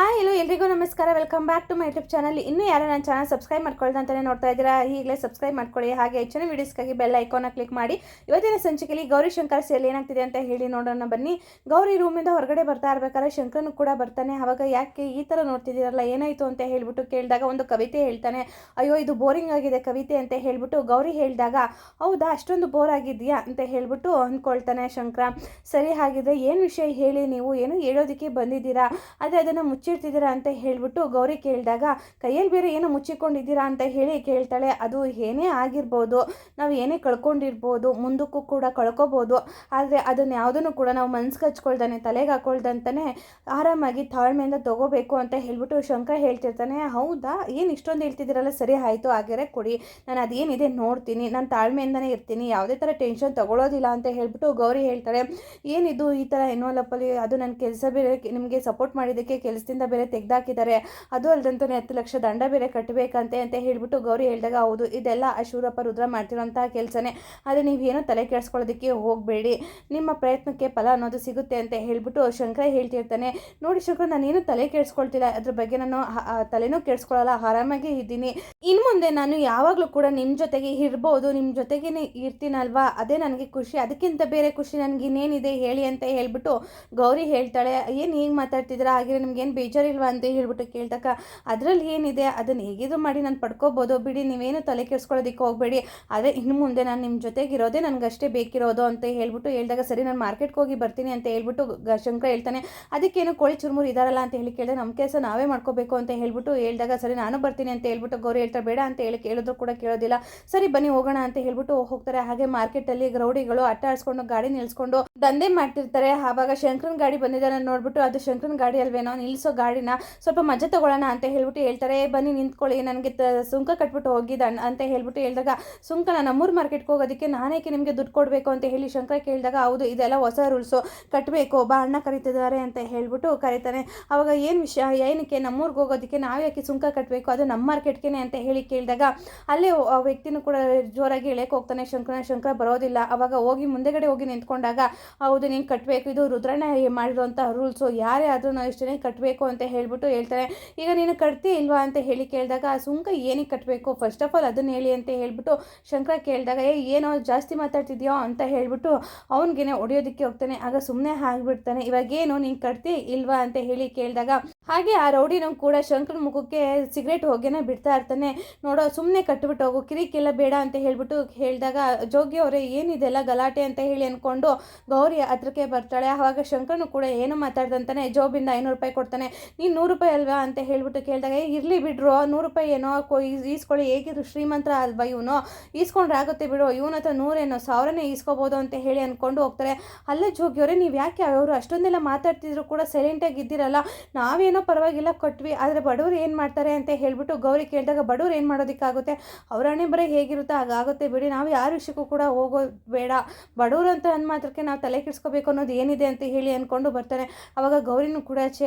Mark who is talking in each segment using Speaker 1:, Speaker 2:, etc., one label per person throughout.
Speaker 1: Hi hello ಎಲ್ರಿಗೂ ನಮಸ್ಕಾರ. Welcome back to my YouTube channel. ಇನ್ನೂ ಯಾರು ನನ್ನ ಚಾನಲ್ ಸಬ್ಸ್ಕ್ರೈಬ್ ಮಾಡ್ಕೊಳ್ಳೋದಂತಲೇ ನೋಡ್ತಾ ಇದ್ದೀರಾ, ಈಗಲೇ ಸಬ್ಸ್ಕ್ರೈಬ್ ಮಾಡ್ಕೊಳ್ಳಿ. ಹಾಗೆ ಹೆಚ್ಚಿನ ವೀಡಿಯೋಸ್ಗಾಗಿ ಬೆಲ್ ಐಕಾನ್ನ ಕ್ಲಿಕ್ ಮಾಡಿ. ಇವತ್ತಿನ ಸಂಚಿಕೆಯಲ್ಲಿ ಗೌರಿ ಶಂಕರ್ ಸೇಲ್ ಏನಾಗ್ತಿದೆ ಅಂತ ಹೇಳಿ ನೋಡೋಣ ಬನ್ನಿ. ಗೌರಿ ರೂಮಿಂದ ಹೊರಗಡೆ ಬರ್ತಾ ಇರ್ಬೇಕಾದ್ರೆ ಶಂಕರನು ಕೂಡ ಬರ್ತಾನೆ. ಅವಾಗ ಯಾಕೆ ಈ ಥರ ನೋಡ್ತಿದ್ದೀರಲ್ಲ, ಏನಾಯಿತು ಅಂತ ಹೇಳ್ಬಿಟ್ಟು ಕೇಳಿದಾಗ ಒಂದು ಕವಿತೆ ಹೇಳ್ತಾನೆ. ಅಯ್ಯೋ ಇದು ಬೋರಿಂಗ್ ಆಗಿದೆ ಕವಿತೆ ಅಂತ ಹೇಳ್ಬಿಟ್ಟು ಗೌರಿ ಹೇಳಿದಾಗ, ಹೌದಾ ಅಷ್ಟೊಂದು ಬೋರ್ ಆಗಿದೆಯಾ ಅಂತ ಹೇಳ್ಬಿಟ್ಟು ಅಂದ್ಕೊಳ್ತಾನೆ ಶಂಕರ. ಸರಿ ಹಾಗಿದ್ರೆ ಏನು ವಿಷಯ ಹೇಳಿ, ನೀವು ಏನು ಹೇಳೋದಕ್ಕೆ ಬಂದಿದ್ದೀರಾ, ಆದರೆ ಅದನ್ನು ಮುಚ್ಚಿಡ್ತಿದ್ದೀರಾ ಅಂತ ಹೇಳ್ಬಿಟ್ಟು ಗೌರಿ ಕೇಳಿದಾಗ, ಕೈಯಲ್ಲಿ ಬೇರೆ ಏನೋ ಮುಚ್ಚಿಕೊಂಡಿದ್ದೀರಾ ಅಂತ ಹೇಳಿ ಕೇಳ್ತಾಳೆ. ಅದು ಏನೇ ಆಗಿರ್ಬೋದು, ನಾವು ಏನೇ ಕಳ್ಕೊಂಡಿರ್ಬೋದು, ಮುಂದಕ್ಕೂ ಕೂಡ ಕಳ್ಕೊಬೋದು, ಆದರೆ ಅದನ್ನು ಯಾವುದನ್ನು ಕೂಡ ನಾವು ಮನ್ಸಿಗೆ ಹಚ್ಕೊಳ್ದಾನೆ ತಲೆಗೆ ಹಾಕೊಳ್ದಂತಾನೆ ಆರಾಮಾಗಿ ತಾಳ್ಮೆಯಿಂದ ತಗೋಬೇಕು ಅಂತ ಹೇಳ್ಬಿಟ್ಟು ಶಂಕರ ಹೇಳ್ತಿರ್ತಾನೆ. ಹೌದಾ ಏನು ಇಷ್ಟೊಂದು ಹೇಳ್ತಿದ್ದೀರಲ್ಲ, ಸರಿ ಆಯಿತು ಹಾಗೆರೆ ಕೊಡಿ, ನಾನು ಅದೇನಿದೆ ನೋಡ್ತೀನಿ, ನಾನು ತಾಳ್ಮೆಯಿಂದನೇ ಇರ್ತೀನಿ, ಯಾವುದೇ ಥರ ಟೆನ್ಷನ್ ತಗೊಳ್ಳೋದಿಲ್ಲ ಅಂತ ಹೇಳ್ಬಿಟ್ಟು ಗೌರಿ ಹೇಳ್ತಾಳೆ. ಏನಿದು ಈ ಥರ ಎನ್ವಲಪ್ಪಲ್ಲಿ, ಅದು ನನ್ನ ಕೆಲಸ ಬೇರೆ ನಿಮಗೆ ಸಪೋರ್ಟ್ ಮಾಡಿದ್ದಕ್ಕೆ ಕೆಲಸದಿಂದ ಬೇರೆ ತೆಗೆದಾಕಿದ್ದಾರೆ, ಅದು ಅಲ್ಲದಂತಾನೆ 10 ಲಕ್ಷ ದಂಡ ಬೇರೆ ಕಟ್ಟಬೇಕಂತೆ ಅಂತ ಹೇಳ್ಬಿಟ್ಟು ಗೌರಿ ಹೇಳಿದಾಗ, ಹೌದು ಇದೆಲ್ಲ ಅಶೂರಪ್ಪ ರುದ್ರ ಮಾಡ್ತಿರೋಂಥ ಕೆಲಸನೇ, ಆದರೆ ನೀವೇನೋ ತಲೆ ಕೆಡಿಸ್ಕೊಳ್ಳೋದಕ್ಕೆ ಹೋಗಬೇಡಿ, ನಿಮ್ಮ ಪ್ರಯತ್ನಕ್ಕೆ ಫಲ ಅನ್ನೋದು ಸಿಗುತ್ತೆ ಅಂತ ಹೇಳ್ಬಿಟ್ಟು ಶಂಕರ ಹೇಳ್ತಿರ್ತಾನೆ. ನೋಡಿ ಶಂಕರ, ನಾನೇನು ತಲೆ ಕೆಡಿಸ್ಕೊಳ್ತಿಲ್ಲ, ಅದ್ರ ಬಗ್ಗೆ ನಾನು ತಲೆನೂ ಕೆಡಿಸ್ಕೊಳ್ಳಲ್ಲ, ಆರಾಮಾಗಿ ಇದ್ದೀನಿ. ಇನ್ನು ಮುಂದೆ ನಾನು ಯಾವಾಗಲೂ ಕೂಡ ನಿಮ್ಮ ಜೊತೆಗೆ ಇರ್ಬೋದು, ನಿಮ್ಮ ಜೊತೆಗೇ ಇರ್ತೀನಲ್ವಾ, ಅದೇ ನನಗೆ ಖುಷಿ, ಅದಕ್ಕಿಂತ ಬೇರೆ ಖುಷಿ ನನಗೆ ಇನ್ನೇನಿದೆ ಹೇಳಿ ಅಂತ ಹೇಳ್ಬಿಟ್ಟು ಗೌರಿ ಹೇಳ್ತಾಳೆ. ಏನು ಹೀಗೆ ಮಾತಾಡ್ತಿದ್ದೀರಾ, ಹಾಗೆ ನಿಮ್ಗೇನು ಬೇಜಾರಿಲ್ವಾ ಅಂತ ಹೇಳ್ಬಿಟ್ಟು ಕೇಳ್ದಾಗ, ಅದರಲ್ಲಿ ಏನಿದೆ, ಅದನ್ನು ಹೇಗಿದ್ರು ಮಾಡಿ ನಾನು ಪಡ್ಕೋಬೋದು ಬಿಡಿ, ನೀವೇನು ತಲೆ ಕೆಡಿಸ್ಕೊಳ್ಳೋದಕ್ಕೆ ಹೋಗಬೇಡಿ, ಆದರೆ ಇನ್ನು ಮುಂದೆ ನಾನು ನಿಮ್ಮ ಜೊತೆಗಿರೋದೇ ನನಗಷ್ಟೇ ಬೇಕಿರೋದು ಅಂತ ಹೇಳ್ಬಿಟ್ಟು ಹೇಳಿದಾಗ, ಸರಿ ನಾನು ಮಾರ್ಕೆಟ್ಗೆ ಹೋಗಿ ಬರ್ತೀನಿ ಅಂತ ಹೇಳ್ಬಿಟ್ಟು ಶಂಕರ ಹೇಳ್ತಾನೆ. ಅದಕ್ಕೇನು ಕೋಳಿ ಚುರುಮುರು ಇದಾರಲ್ಲ ಅಂತ ಹೇಳಿ ಕೇಳಿದೆ, ನಮ್ಮ ಕೆಲಸ ನಾವೇ ಮಾಡ್ಕೋಬೇಕು ಅಂತ ಹೇಳ್ಬಿಟ್ಟು ಹೇಳಿದಾಗ, ಸರಿ ನಾನು ಬರ್ತೀನಿ ಅಂತ ಹೇಳ್ಬಿಟ್ಟು ಗೌರಿ ಹೇಳ್ತಾರೆ. ಬೇಡ ಅಂತ ಹೇಳಿ ಕೇಳಿದ್ರು ಕೂಡ ಕೇಳೋದಿಲ್ಲ. ಸರಿ ಬನ್ನಿ ಹೋಗೋಣ ಅಂತ ಹೇಳ್ಬಿಟ್ಟು ಹೋಗ್ತಾರೆ. ಹಾಗೆ ಮಾರ್ಕೆಟಲ್ಲಿ ರೌಡಿಗಳು ಅಟ್ಟ ಆಡಿಸ್ಕೊಂಡು ಗಾಡಿ ನಿಲ್ಸ್ಕೊಂಡು ದಂಧೆ ಮಾಡ್ತಿರ್ತಾರೆ. ಆವಾಗ ಶಂಕರನ್ ಗಾಡಿ ಬಂದಿದ್ದಾನೆ ನೋಡ್ಬಿಟ್ಟು, ಅದು ಶಂಕರನ್ ಗಾಡಿ ಅಲ್ವೇನೋ, ನಿಲ್ಲಿಸೋ ಗಾಡಿನ ಸ್ವಲ್ಪ ಮಜಾ ತಗೊಳ್ಳೋಣ ಅಂತ ಹೇಳ್ಬಿಟ್ಟು ಹೇಳ್ತಾರೆ. ಬನ್ನಿ ನಿಂತ್ಕೊಳ್ಳಿ, ನನಗೆ ಸುಂಕ ಕಟ್ಬಿಟ್ಟು ಹೋಗಿದ್ದ ಅಂತ ಹೇಳ್ಬಿಟ್ಟು ಹೇಳಿದಾಗ, ಸುಂಕ ನಮ್ಮೂರು ಮಾರ್ಕೆಟ್ಗೆ ಹೋಗೋದಕ್ಕೆ ನಾನೇಕೆ ನಿಮಗೆ ದುಡ್ಡು ಕೊಡಬೇಕು ಅಂತ ಹೇಳಿ ಶಂಕರ ಕೇಳಿದಾಗ, ಹೌದು ಇದೆಲ್ಲ ಹೊಸ ರೂಲ್ಸು, ಕಟ್ಟಬೇಕು ಬಾ ಅಣ್ಣ ಕರೀತಿದ್ದಾರೆ ಅಂತ ಹೇಳ್ಬಿಟ್ಟು ಕರೀತಾನೆ. ಅವಾಗ ಏನು ವಿಷಯ, ಏನಕ್ಕೆ ನಮ್ಮೂರಿಗೆ ಹೋಗೋದಕ್ಕೆ ನಾವು ಯಾಕೆ ಸುಂಕ ಕಟ್ಟಬೇಕು, ಅದು ನಮ್ಮ ಮಾರ್ಕೆಟ್ಗೆ ಅಂತ ಹೇಳಿ ಕೇಳಿದಾಗ, ಅಲ್ಲೇ ಆ ವ್ಯಕ್ತಿನೂ ಕೂಡ ಜೋರಾಗಿ ಎಳೆಯಕ್ಕೆ ಹೋಗ್ತಾನೆ ಶಂಕರ ಬರೋದಿಲ್ಲ. ಅವಾಗ ಹೋಗಿ ಮುಂದೆಗಡೆ ಹೋಗಿ ನಿಂತ್ಕೊಂಡಾಗ, ಹೌದು ನೀನು ಕಟ್ಟಬೇಕು, ಇದು ರುದ್ರಣ್ಣ ಮಾಡಿರೋಂಥ ರೂಲ್ಸು, ಯಾರೇ ಆದರೂ ನಾವು ಇಷ್ಟೇ ಕಟ್ಟಬೇಕು ಅಂತ ಹೇಳ್ಬಿಟ್ಟು ಹೇಳ್ತಾರೆ. ಈಗ ನೀನು ಕಟ್ತೀಯ ಇಲ್ವಾ ಅಂತ ಹೇಳಿ ಕೇಳಿದಾಗ, ಸುಂಕ ಏನಕ್ಕೆ ಕಟ್ಟಬೇಕು, ಫಸ್ಟ್ ಆಫ್ ಆಲ್ ಅದನ್ನು ಹೇಳಿ ಅಂತ ಹೇಳ್ಬಿಟ್ಟು ಶಂಕರ ಕೇಳಿದಾಗ, ಏನೋ ಜಾಸ್ತಿ ಮಾತಾಡ್ತಿದ್ಯೋ ಅಂತ ಹೇಳ್ಬಿಟ್ಟು ಅವನಿಗೇನೆ ಹೊಡೆಯೋದಕ್ಕೆ ಹೋಗ್ತಾನೆ. ಆಗ ಸುಮ್ಮನೆ ಆಗಿಬಿಡ್ತಾನೆ. ಇವಾಗೇನು ನೀನು ಕಟ್ತೀಯ ಇಲ್ವಾ ಅಂತ ಹೇಳಿ ಕೇಳಿದಾಗ, ಹಾಗೆ ಆ ರೌಡಿನೂ ಕೂಡ ಶಂಕರನ ಮುಖಕ್ಕೆ ಸಿಗರೇಟ್ ಹೋಗೇನೆ ಬಿಡ್ತಾ ಇರ್ತಾನೆ. ನೋಡೋ ಸುಮ್ಮನೆ ಕಟ್ಬಿಟ್ಟು ಹೋಗು, ಕಿರಿಕೆಲ್ಲ ಬೇಡ ಅಂತ ಹೇಳ್ಬಿಟ್ಟು ಹೇಳಿದಾಗ, ಜೋಗಿ ಅವರೇ ಏನಿದೆಲ್ಲ ಗಲಾಟೆ ಅಂತ ಹೇಳಿ ಅಂದ್ಕೊಂಡು ಗೌರಿ ಹತ್ರಕ್ಕೆ ಬರ್ತಾಳೆ. ಆವಾಗ ಶಂಕರನು ಕೂಡ ಏನು ಮಾತಾಡ್ದಂತಾನೆ ಜೋಬಿಂದ 500 ರೂಪಾಯಿ ಕೊಡ್ತಾನೆ. ನೀನು 100 ರೂಪಾಯಿ ಅಲ್ವಾ ಅಂತ ಹೇಳ್ಬಿಟ್ಟು ಕೇಳಿದಾಗ, ಇರಲಿ ಬಿಡ್ರು, 100 ರೂಪಾಯಿ ಏನೋ ಈಸ್ಕೊಳ್ಳಿ, ಹೇಗಿದ್ರು ಶ್ರೀಮಂತರ ಅಲ್ವಾ ಇವನು, ಈಸ್ಕೊಂಡ್ರೆ ಆಗುತ್ತೆ ಬಿಡು, ಇವನ ಹತ್ರ 100 1000 ಈಸ್ಕೋಬೋದು ಅಂತ ಹೇಳಿ ಅಂದ್ಕೊಂಡು ಹೋಗ್ತಾರೆ. ಅಲ್ಲ ಜೋಗಿಯವರೇ, ನೀವು ಯಾಕೆ ಅವರು ಅಷ್ಟೊಂದೆಲ್ಲ ಮಾತಾಡ್ತಿದ್ರು ಕೂಡ ಸೈಲೆಂಟಾಗಿ ಇದ್ದೀರಲ್ಲ, ನಾವೇನೋ ಪರವಾಗಿಲ್ಲ ಕೊಟ್ವಿ, ಆದರೆ ಬಡವರು ಏನು ಮಾಡ್ತಾರೆ ಅಂತ ಹೇಳ್ಬಿಟ್ಟು ಗೌರಿ ಕೇಳಿದಾಗ, ಬಡವ್ರು ಏನು ಮಾಡೋದಕ್ಕಾಗುತ್ತೆ, ಅವ್ರ ಹಣೆ ಬರೀ ಹೇಗಿರುತ್ತೋ ಹಾಗಾಗುತ್ತೆ ಬಿಡಿ, ನಾವು ಯಾರ ವಿಷಯಕ್ಕೂ ಕೂಡ ಹೋಗೋದು ಬೇಡ, ಬಡವರು ಅಂತ ಅಂದ ಮಾತ್ರಕ್ಕೆ ನಾವು ತಲೆ ಕೆಡಿಸ್ಕೋಬೇಕು ಅನ್ನೋದು ಏನಿದೆ ಅಂತ ಹೇಳಿ ಅಂದ್ಕೊಂಡು ಬರ್ತಾನೆ. ಅವಾಗ ಗೌರಿನೂ ಕೂಡ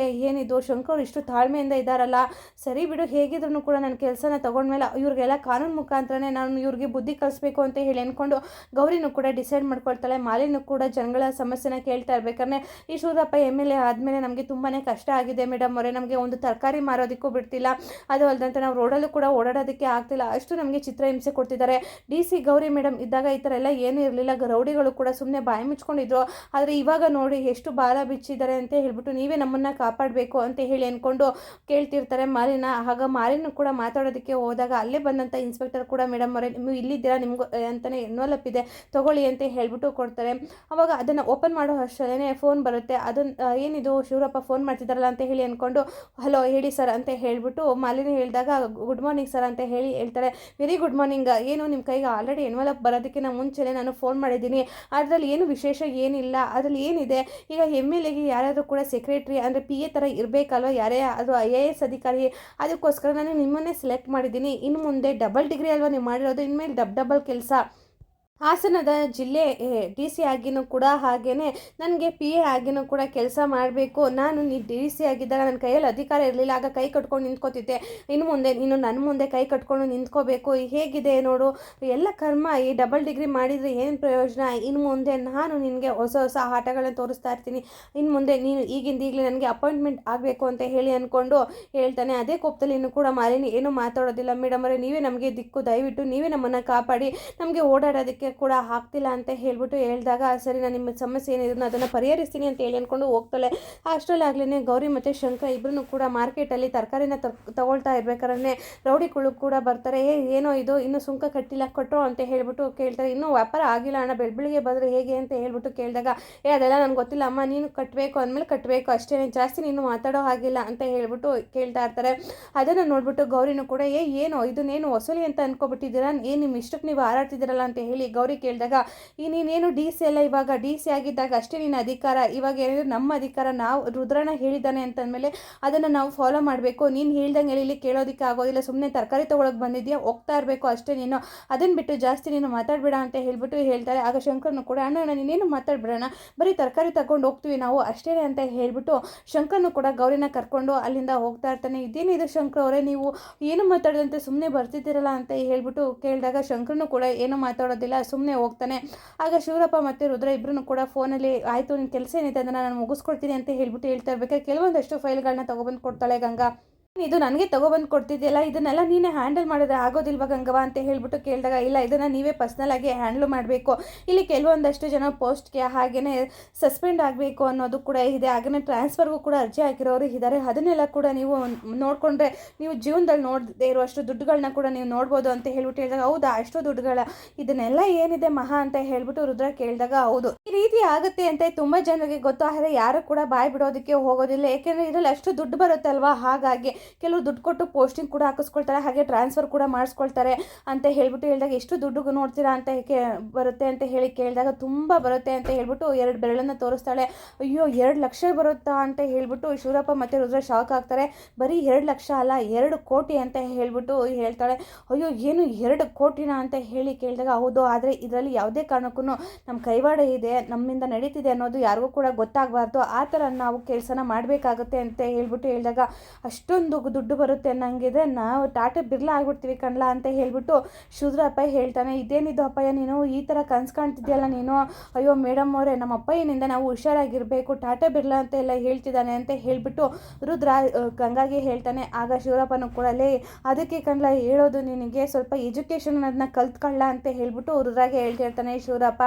Speaker 1: ಏನಿದು ಶಂಕರ್ ಇಷ್ಟು ತಾಳ್ಮೆಯಿಂದ ಇದ್ದಾರಲ್ಲ, ಸರಿ ಬಿಡು, ಹೇಗಿದ್ರು ಕೂಡ ನನ್ನ ಕೆಲಸನ ತೊಗೊಂಡ್ಮೇಲೆ ಇವ್ರಿಗೆಲ್ಲ ಕಾನೂನು ಮುಖಾಂತರನೇ ನಾನು ಇವ್ರಿಗೆ ಬುದ್ಧಿ ಕಲಿಸ್ಬೇಕು ಅಂತ ಹೇಳಿ ಅಂದ್ಕೊಂಡು ಗೌರಿನೂ ಕೂಡ ಡಿಸೈಡ್ ಮಾಡ್ಕೊಳ್ತಾಳೆ. ಮಾಲಿನೂ ಕೂಡ ಜನಗಳ ಸಮಸ್ಯೆನ ಕೇಳ್ತಾ ಇರ್ಬೇಕಾದ್ರೆ, ಈ ಶಿವರಪ್ಪ MLA ಆದಮೇಲೆ ನಮಗೆ ತುಂಬಾ ಕಷ್ಟ ಆಗಿದೆ ಮೇಡಮ್ ಅವರೇ, ನಮಗೆ ಒಂದು ತರಕಾರಿ ಮಾರೋದಕ್ಕೂ ಬಿಡ್ತಿಲ್ಲ, ಅದು ಅಲ್ಲದಂತೆ ನಾವು ರೋಡಲ್ಲೂ ಕೂಡ ಓಡಾಡೋದಕ್ಕೆ ಆಗ್ತಿಲ್ಲ, ಅಷ್ಟು ನಮಗೆ ಚಿತ್ರಹಿಂಸೆ ಕೊಡ್ತಿದ್ದಾರೆ. DC ಗೌರಿ ಮೇಡಮ್ ಇದ್ದಾಗ ಈ ಥರ ಎಲ್ಲ ಏನೂ ಇರಲಿಲ್ಲ, ರೌಡಿಗಳು ಕೂಡ ಸುಮ್ಮನೆ ಬಾಯಿ ಮುಚ್ಕೊಂಡಿದ್ರು, ಆದರೆ ಇವಾಗ ನೋಡಿ ಎಷ್ಟು ಬಾಲ ಬಿಚ್ಚಿದ್ದಾರೆ ಅಂತ ಹೇಳ್ಬಿಟ್ಟು ನೀವೇ ನಮ್ಮನ್ನು ಕಾಪಾಡಬೇಕು ಅಂತ ಹೇಳಿ ಅಂದ್ಕೊಂಡು ಕೇಳ್ತಿರ್ತಾರೆ ಮಾಲಿನ. ಆಗ ಮಾಲಿನೂ ಕೂಡ ಮಾತಾಡೋದಕ್ಕೆ ಹೋದಾಗ, ಅಲ್ಲೇ ಬಂದಂಥ ಇನ್ಸ್ಪೆಕ್ಟರ್ ಕೂಡ, ಮೇಡಮ್ ಅವರೇ ನೀವು ಇಲ್ಲಿದ್ದೀರಾ, ನಿಮ್ಗೆ ಅಂತಲೇ ಎನ್ವಲಪ್ ಇದೆ ತೊಗೊಳ್ಳಿ ಅಂತ ಹೇಳ್ಬಿಟ್ಟು ಕೊಡ್ತಾರೆ. ಅವಾಗ ಅದನ್ನು ಓಪನ್ ಮಾಡೋ ಅಷ್ಟರಲ್ಲೇ ಫೋನ್ ಬರುತ್ತೆ. ಅದನ್ನು ಏನಿದು ಶಿವರಪ್ಪ ಫೋನ್ ಮಾಡ್ತಿದ್ದಾರಲ್ಲ ಅಂತ ಹೇಳಿ ಅಂದ್ಕೊಂಡು, ಹಲೋ ಹೇಳಿ ಸರ್ ಅಂತ ಹೇಳ್ಬಿಟ್ಟು ಮಾಲಿನಿ ಹೇಳಿದಾಗ, ಗುಡ್ ಮಾರ್ನಿಂಗ್ ಸರ್ ಅಂತ ಹೇಳಿ ಹೇಳ್ತಾರೆ. ವೆರಿ ಗುಡ್ ಮಾರ್ನಿಂಗ್, ಏನು ನಿಮ್ಮ ಕೈಗೆ ಆಲ್ರೆಡಿ ಎನ್ವಲಪ್ ಬರೋದಕ್ಕಿಂತ ಮುಂಚೆನೇ ನಾನು ಫೋನ್ ಮಾಡಿದ್ದೀನಿ, ಅದರಲ್ಲಿ ಏನು ವಿಶೇಷ ಏನಿಲ್ಲ, ಅದರಲ್ಲಿ ಏನಿದೆ, ಈಗ MLAಗೆ ಯಾರಾದರೂ ಕೂಡ ಸೆಕ್ರೆಟ್ರಿ ಅಂದರೆ PA ಥರ ಇರಬೇಕಲ್ವ, ಯಾರೇ ಅದು IAS ಅಧಿಕಾರಿ, ಅದಕ್ಕೋಸ್ಕರ ನಾನು ನಿಮ್ಮನ್ನೇ ಸೆಲೆಕ್ಟ್ ಮಾಡಿದ್ದೀನಿ. ಇನ್ನು ಮುಂದೆ ಡಬಲ್ ಡಿಗ್ರಿ ಅಲ್ವಾ ನೀವು ಮಾಡಿರೋದು, ಇನ್ಮೇಲೆ ಡಬಲ್ ಕೆಲಸ ಹಾಸನದ ಜಿಲ್ಲೆ ಡಿ ಸಿ ಆಗಿನೂ ಕೂಡ ಹಾಗೇನೆ ನನಗೆ ಪಿ ಎ ಆಗಿನೂ ಕೂಡ ಕೆಲಸ ಮಾಡಬೇಕು. ನಾನು ಡಿ ಸಿ ಆಗಿದ್ದಾಗ ನನ್ನ ಕೈಯಲ್ಲಿ ಅಧಿಕಾರ ಇರಲಿಲ್ಲ. ಆಗ ಕೈ ಕಟ್ಕೊಂಡು ನಿಂತ್ಕೋತಿದ್ದೆ. ಇನ್ನು ಮುಂದೆ ನೀನು ನನ್ನ ಮುಂದೆ ಕೈ ಕಟ್ಕೊಂಡು ನಿಂತ್ಕೋಬೇಕು. ಹೇಗಿದೆ ನೋಡು, ಎಲ್ಲ ಕರ್ಮ. ಈ ಡಬಲ್ ಡಿಗ್ರಿ ಮಾಡಿದರೆ ಏನು ಪ್ರಯೋಜನ? ಇನ್ನು ಮುಂದೆ ನಾನು ನಿನಗೆ ಹೊಸ ಹೊಸ ಆಟಗಳನ್ನ ತೋರಿಸ್ತಾ ಇರ್ತೀನಿ. ಇನ್ನು ಮುಂದೆ ನೀನು ಈಗಲೇ ನನಗೆ ಅಪಾಯಿಂಟ್ಮೆಂಟ್ ಆಗಬೇಕು ಅಂತ ಹೇಳಿ ಅಂದ್ಕೊಂಡು ಹೇಳ್ತಾನೆ. ಅದೇ ಕೋಪದಲ್ಲಿ ಇನ್ನೂ ಕೂಡ ಮಾಲಿನಿ ಏನೂ ಮಾತಾಡೋದಿಲ್ಲ. ಮೇಡಮ್ ಅವರೇ, ನೀವೇ ನಮಗೆ ದಿಕ್ಕು, ದಯವಿಟ್ಟು ನೀವೇ ನಮ್ಮನ್ನು ಕಾಪಾಡಿ, ನಮಗೆ ಓಡಾಡೋದಕ್ಕೆ ಕೂಡ ಆಗ್ತಿಲ್ಲ ಅಂತ ಹೇಳ್ಬಿಟ್ಟು ಹೇಳಿದಾಗ, ಸರಿ ನಾನು ನಿಮ್ಮ ಸಮಸ್ಯೆ ಏನಿದ್ರು ಅದನ್ನು ಪರಿಹರಿಸ್ತೀನಿ ಅಂತ ಹೇಳಿ ಅಂದ್ಕೊಂಡು ಹೋಗ್ತಾಳೆ. ಅಷ್ಟರಲ್ಲಾಗ್ಲೇ ಗೌರಿ ಮತ್ತು ಶಂಕರ್ ಇಬ್ಬರೂ ಕೂಡ ಮಾರ್ಕೆಟಲ್ಲಿ ತರಕಾರಿನ ತಗೊಳ್ತಾ ಇರ್ಬೇಕಾದ್ರೆ ರೌಡಿಗಳು ಕೂಡ ಬರ್ತಾರೆ. ಏನೋ ಇದು ಇನ್ನೂ ಸುಂಕ ಕಟ್ಟಿಲ್ಲ, ಕೊಟ್ಟರು ಅಂತ ಹೇಳ್ಬಿಟ್ಟು ಕೇಳ್ತಾರೆ. ಇನ್ನೂ ವ್ಯಾಪಾರ ಆಗಿಲ್ಲ ಅಣ್ಣ, ಬೆಳಬೆಳಿಗ್ಗೆ ಬಂದರೆ ಹೇಗೆ ಅಂತ ಹೇಳ್ಬಿಟ್ಟು ಕೇಳಿದಾಗ, ಅದೆಲ್ಲ ನನಗೆ ಗೊತ್ತಿಲ್ಲ ಅಮ್ಮ, ನೀನು ಕಟ್ಟಬೇಕು ಅಂದಮೇಲೆ ಕಟ್ಟಬೇಕು ಅಷ್ಟೇ, ಜಾಸ್ತಿ ನೀನು ಮಾತಾಡೋ ಹಾಗಿಲ್ಲ ಅಂತ ಹೇಳ್ಬಿಟ್ಟು ಕೇಳ್ತಾ ಇರ್ತಾರೆ. ಅದನ್ನು ನೋಡ್ಬಿಟ್ಟು ಗೌರಿನೂ ಕೂಡ ಏನೋ ಇದನ್ನೇನು ವಸೂಲಿ ಅಂತ ಅನ್ಕೊಬಿಟ್ಟಿದ್ದೀರಾ, ಏನು ನಿಮ್ಮ ಇಷ್ಟಕ್ಕೆ ನೀವು ಹಾರಾಡ್ತಿದ್ದೀರಲ್ಲ ಅಂತ ಹೇಳಿ ಗೌರಿ ಕೇಳಿದಾಗ, ನೀನೇನು ಡಿ ಸಿ ಅಲ್ಲ, ಇವಾಗ ಡಿ ಸಿ ಆಗಿದ್ದಾಗ ಅಷ್ಟೇ ನಿನ್ನ ಅಧಿಕಾರ, ಇವಾಗ ಏನಿದ್ರು ನಮ್ಮ ಅಧಿಕಾರ, ನಾವು ರುದ್ರನ ಹೇಳಿದ್ದಾನೆ ಅಂತಂದಮೇಲೆ ಅದನ್ನು ನಾವು ಫಾಲೋ ಮಾಡಬೇಕು. ನೀನು ಹೇಳ್ದಂಗೆ ಇಲ್ಲಿ ಕೇಳೋದಕ್ಕೆ ಆಗೋದಿಲ್ಲ. ಸುಮ್ಮನೆ ತರಕಾರಿ ತೊಗೊಳಕ್ಕೆ ಬಂದಿದ್ಯಾ, ಹೋಗ್ತಾ ಇರಬೇಕು ಅಷ್ಟೇ ನೀನು, ಅದನ್ನು ಬಿಟ್ಟು ಜಾಸ್ತಿ ನೀನು ಮಾತಾಡಬೇಡ ಅಂತ ಹೇಳ್ಬಿಟ್ಟು ಹೇಳ್ತಾರೆ. ಆಗ ಶಂಕರ್ನು ಕೂಡ, ಅಣ್ಣ ನೀನೇನು ಮಾತಾಡ್ಬೇಡಣ, ಬರೀ ತರಕಾರಿ ತಗೊಂಡು ಹೋಗ್ತೀವಿ ನಾವು ಅಷ್ಟೇ ಅಂತ ಹೇಳ್ಬಿಟ್ಟು ಶಂಕರ್ನು ಕೂಡ ಗೌರಿನ ಕರ್ಕೊಂಡು ಅಲ್ಲಿಂದ ಹೋಗ್ತಾ ಇರ್ತಾನೆ. ಇದೇನಿದು ಶಂಕರ್ ಅವರೇ, ನೀವು ಏನು ಮಾತಾಡದಂತೆ ಸುಮ್ಮನೆ ಬರ್ತಿದ್ದೀರಲ್ಲ ಅಂತ ಹೇಳ್ಬಿಟ್ಟು ಕೇಳಿದಾಗ ಶಂಕರ್ನು ಕೂಡ ಏನು ಮಾತಾಡೋದಿಲ್ಲ, ಸುಮ್ಮನೆ ಹೋಗ್ತಾನೆ. ಆಗ ಶಿವರಪ್ಪ ಮತ್ತು ರುದ್ರ ಇಬ್ಬರೂ ಕೂಡ ಫೋನಲ್ಲಿ, ಆಯಿತು ನಿನ್ನ ಕೆಲಸ ಏನಿದೆ ಅದನ್ನು ನಾನು ಮುಗಿಸ್ಕೊಡ್ತೀನಿ ಅಂತ ಹೇಳ್ಬಿಟ್ಟು ಹೇಳ್ತಾ ಇರ್ಬೇಕಾದ್ರೆ ಕೆಲವೊಂದಷ್ಟು ಫೈಲ್ಗಳನ್ನ ತೊಗೊಬಂದು ಕೊಡ್ತಾಳೆ ಗಂಗಾ. ಇದು ನನಗೆ ತೊಗೊಬಂದು ಕೊಡ್ತಿದ್ಯಲ್ಲ, ಇದನ್ನೆಲ್ಲ ನೀನೇ ಹ್ಯಾಂಡಲ್ ಮಾಡಿದ್ರೆ ಆಗೋದಿಲ್ವ ಗಂಗವ್ವ ಅಂತ ಹೇಳ್ಬಿಟ್ಟು ಕೇಳಿದಾಗ, ಇಲ್ಲ ಇದನ್ನು ನೀವೇ ಪರ್ಸ್ನಲಾಗಿ ಹ್ಯಾಂಡಲ್ ಮಾಡಬೇಕು, ಇಲ್ಲಿ ಕೆಲವೊಂದಷ್ಟು ಜನ ಪೋಸ್ಟ್ಗೆ ಹಾಗೆಯೇ ಸಸ್ಪೆಂಡ್ ಆಗಬೇಕು ಅನ್ನೋದು ಕೂಡ ಇದೆ, ಹಾಗೆಯೇ ಟ್ರಾನ್ಸ್ಫರ್ಗೂ ಕೂಡ ಅರ್ಜಿ ಹಾಕಿರೋರು ಇದ್ದಾರೆ, ಅದನ್ನೆಲ್ಲ ಕೂಡ ನೀವು ನೋಡಿಕೊಂಡ್ರೆ ನೀವು ಜೀವನದಲ್ಲಿ ನೋಡದೇ ಇರುವಷ್ಟು ದುಡ್ಡುಗಳನ್ನ ಕೂಡ ನೀವು ನೋಡ್ಬೋದು ಅಂತ ಹೇಳ್ಬಿಟ್ಟು ಹೇಳಿದಾಗ, ಹೌದಾ ಅಷ್ಟು ದುಡ್ಡುಗಳ, ಇದನ್ನೆಲ್ಲ ಏನಿದೆ ಮಹಾ ಅಂತ ಹೇಳ್ಬಿಟ್ಟು ರುದ್ರ ಕೇಳಿದಾಗ, ಹೌದು ಈ ರೀತಿ ಆಗುತ್ತೆ ಅಂತ ತುಂಬ ಜನರಿಗೆ ಗೊತ್ತು, ಆದರೆ ಯಾರು ಕೂಡ ಬಾಯಿ ಬಿಡೋದಕ್ಕೆ ಹೋಗೋದಿಲ್ಲ, ಏಕೆಂದರೆ ಇದರಲ್ಲಿ ಅಷ್ಟು ದುಡ್ಡು ಬರುತ್ತಲ್ವಾ, ಹಾಗಾಗಿ ಕೆಲವರು ದುಡ್ಡು ಕೊಟ್ಟು ಪೋಸ್ಟಿಂಗ್ ಕೂಡ ಹಾಕಿಸ್ಕೊಳ್ತಾರೆ, ಹಾಗೆ ಟ್ರಾನ್ಸ್ಫರ್ ಕೂಡ ಮಾಡಿಸ್ಕೊಳ್ತಾರೆ ಅಂತ ಹೇಳ್ಬಿಟ್ಟು ಹೇಳಿದಾಗ, ಎಷ್ಟು ದುಡ್ಡು ನೋಡ್ತೀರಾ ಅಂತ ಬರುತ್ತೆ ಅಂತ ಹೇಳಿ ಕೇಳಿದಾಗ, ತುಂಬ ಬರುತ್ತೆ ಅಂತ ಹೇಳ್ಬಿಟ್ಟು 2 ಬೆರಳನ್ನು ತೋರಿಸ್ತಾಳೆ. ಅಯ್ಯೋ 2 ಲಕ್ಷ ಬರುತ್ತಾ ಅಂತ ಹೇಳ್ಬಿಟ್ಟು ಶಿವರಪ್ಪ ಮತ್ತು ರುದ್ರ ಶಾಕ್ ಆಗ್ತಾರೆ. ಬರೀ 2 ಲಕ್ಷ ಅಲ್ಲ, 2 ಕೋಟಿ ಅಂತ ಹೇಳ್ಬಿಟ್ಟು ಹೇಳ್ತಾಳೆ. ಅಯ್ಯೋ ಏನು 2 ಕೋಟಿನ ಅಂತ ಹೇಳಿ ಕೇಳಿದಾಗ, ಹೌದು, ಆದರೆ ಇದರಲ್ಲಿ ಯಾವುದೇ ಕಾರಣಕ್ಕೂ ನಮ್ಮ ಕೈವಾಡ ಇದೆ, ನಮ್ಮಿಂದ ನಡೀತಿದೆ ಅನ್ನೋದು ಯಾರಿಗೂ ಕೂಡ ಗೊತ್ತಾಗಬಾರ್ದು, ಆ ಥರ ನಾವು ಕೆಲಸನ ಮಾಡಬೇಕಾಗುತ್ತೆ ಅಂತ ಹೇಳ್ಬಿಟ್ಟು ಹೇಳಿದಾಗ, ಅಷ್ಟೊಂದು ದುಡ್ಡು ಬರುತ್ತೆ ಅನ್ನಂಗಿದೆ, ನಾವು ಟಾಟಾ ಬಿರ್ಲಾ ಆಗ್ಬಿಡ್ತೀವಿ ಕಣ್ಲಾ ಅಂತ ಹೇಳ್ಬಿಟ್ಟು ಶಿವರಪ್ಪ ಹೇಳ್ತಾನೆ. ಇದೇನಿದು ಅಪ್ಪಯ್ಯ, ನೀನು ಈ ಥರ ಕನ್ಸು ಕಾಣ್ತಿದ್ಯಲ್ಲ ನೀನು, ಅಯ್ಯೋ ಮೇಡಮ್ ಅವರೇ ನಮ್ಮ ಅಪ್ಪಯ್ಯನಿಂದ ನಾವು ಹುಷಾರಾಗಿರಬೇಕು, ಟಾಟಾ ಬಿರ್ಲಾ ಅಂತ ಎಲ್ಲ ಹೇಳ್ತಿದ್ದಾನೆ ಅಂತ ಹೇಳ್ಬಿಟ್ಟು ರುದ್ರ ಗಂಗಾಗಿ ಹೇಳ್ತಾನೆ. ಆಗ ಶಿವರಪ್ಪನೂ ಕೂಡ, ಅದಕ್ಕೆ ಕಣ್ಲ ಹೇಳೋದು, ನಿನಗೆ ಸ್ವಲ್ಪ ಎಜುಕೇಷನ್ ಅದನ್ನ ಕಲ್ತ್ಕೊಳ್ಳ ಅಂತ ಹೇಳ್ಬಿಟ್ಟು ರುದ್ರಾಗೆ ಹೇಳ್ತಿರ್ತಾನೆ ಶಿವರಪ್ಪ.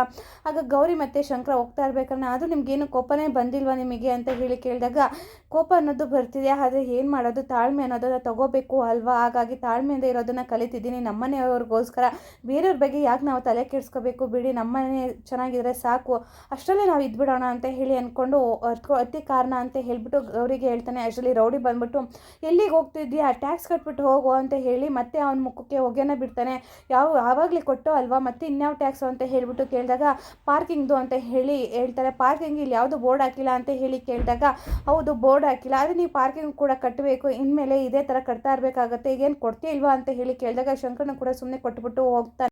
Speaker 1: ಆಗ ಗೌರಿ ಮತ್ತು ಶಂಕರ ಹೋಗ್ತಾ ಇರ್ಬೇಕನ್ನ, ಅದು ನಿಮ್ಗೇನು ಕೋಪನೇ ಬಂದಿಲ್ವಾ ನಿಮಗೆ ಅಂತ ಹೇಳಿ ಕೇಳಿದಾಗ, ಕೋಪ ಅನ್ನೋದು ಬರ್ತಿದೆ, ಆದರೆ ಏನು ಮಾಡೋದು, ತಾಳ್ಮೆ ಅನ್ನೋದನ್ನು ತಗೋಬೇಕು ಅಲ್ವಾ, ಹಾಗಾಗಿ ತಾಳ್ಮೆಯಿಂದ ಇರೋದನ್ನು ಕಲಿತಿದ್ದೀನಿ, ನಮ್ಮನೆಯವ್ರಿಗೋಸ್ಕರ ಬೇರೆಯವ್ರ ಬಗ್ಗೆ ಯಾಕೆ ನಾವು ತಲೆ ಕೆಡಿಸ್ಕೋಬೇಕು, ಬಿಡಿ ನಮ್ಮನೆ ಚೆನ್ನಾಗಿದ್ರೆ ಸಾಕು, ಅಷ್ಟರಲ್ಲೇ ನಾವು ಇದ್ಬಿಡೋಣ ಅಂತ ಹೇಳಿ ಅಂದ್ಕೊಂಡು ಅತಿ ಕಾರಣ ಅಂತ ಹೇಳ್ಬಿಟ್ಟು ಗೌರಿಗೆ ಹೇಳ್ತಾನೆ. ಅಷ್ಟರಲ್ಲಿ ರೌಡಿ ಬಂದ್ಬಿಟ್ಟು, ಎಲ್ಲಿಗೆ ಹೋಗ್ತಿದ್ಯಾ, ಟ್ಯಾಕ್ಸ್ ಕಟ್ಬಿಟ್ಟು ಹೋಗು ಅಂತ ಹೇಳಿ ಮತ್ತೆ ಅವನ ಮುಖಕ್ಕೆ ಹೊಗೆನ ಬಿಡ್ತಾನೆ. ಆವಾಗಲೇ ಕೊಟ್ಟು ಅಲ್ವಾ, ಮತ್ತೆ ಇನ್ಯಾವ ಟ್ಯಾಕ್ಸು ಅಂತ ಹೇಳ್ಬಿಟ್ಟು ಕೇಳಿದಾಗ, ಪಾರ್ಕಿಂಗ್ದು ಅಂತ ಹೇಳಿ ಹೇಳ್ತಾರೆ. ಪಾರ್ಕಿಂಗ್ ಇಲ್ಲಿ ಯಾವುದು ಬೋರ್ಡ್ ಹಾಕಿಲ್ಲ ಅಂತ ಹೇಳಿ ಕೇಳಿದಾಗ, ಹೌದು ಬೋರ್ಡ್ ಹಾಕಿಲ್ಲ, ಆದರೆ ನೀವು ಪಾರ್ಕಿಂಗ್ ಕೂಡ ಕಟ್ಟಬೇಕು, ಇನ್ಮೇಲೆ ಇದೇ ಥರ ಕಟ್ತಾ ಇರಬೇಕಾಗತ್ತೆ, ಈಗೇನು ಕೊಡ್ತೀಯ ಇಲ್ವಾ ಅಂತ ಹೇಳಿ ಕೇಳಿದಾಗ ಶಂಕರನ ಕೂಡ ಸುಮ್ಮನೆ ಕೊಟ್ಬಿಟ್ಟು ಹೋಗ್ತಾನೆ.